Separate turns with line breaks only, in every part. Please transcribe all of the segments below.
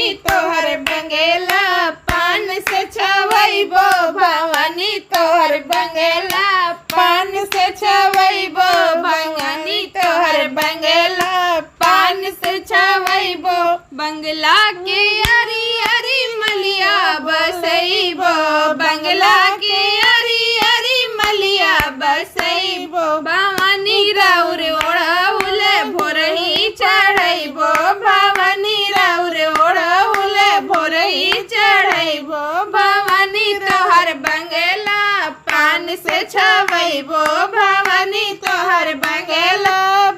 भवानी तोहर बंगेला पान से छवैबो भवानी तोहर बंगेला पान से छवैबो भवानी तोहर बंगेला पान से छवैबो बंगला के अरी अरी मलिया बसैबो बंगला के अरी अरी मलिया बसैबो भवानी राउर ओढ़ौल भोरही चढ़ैबो भवानी राउर ओढ़ौल भोरही चढ़ैबो भवानी तोहर बंगला पान से छवैबो भवानी तोहर बंगला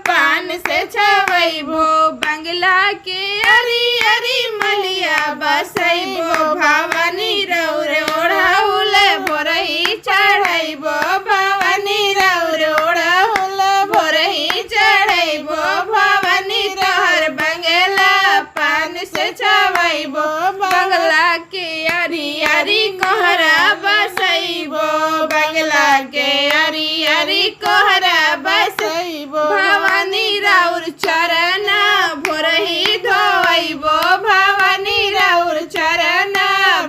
पान से छवैबो बंगला के अरी अरी मलिया बसैबो भवानी राउर ओढ़ौल भोरही चढ़ैबो भवानी राउर ओढ़ौल भोरही चढ़ैबो भवानी तोहर बंगला पान से छवैबो बंगला के अरी अरी कोहरा बसैबो बंगला के अरी अरी कोहरा बसैबो भवानी राउर चरण भोरही धोइबो भवानी राउर चरण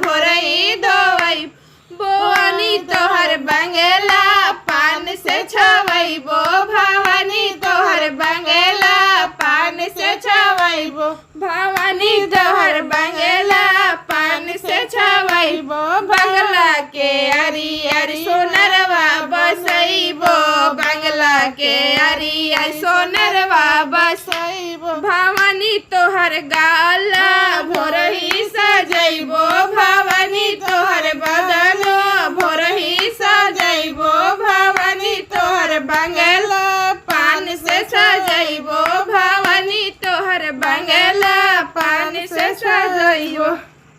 भोरही धोइबो भवानी तोहर बंगला पान से छवैबो भवानी तोहर बंगला पान से छवैबो भवानी तोहर बंगला पान से छवैबो बंगला के अरी अरी सोनरवा बसैबो बंगला के अरी अरी सोनरवा बसैबो भवानी तोहर गाला भोरही सजैबो भवानी तोहर बदनो भोरही सजैबो भवानी तोहर बंगला पान से सजैबो भवानी तोहर बंगला पान से सजैबो।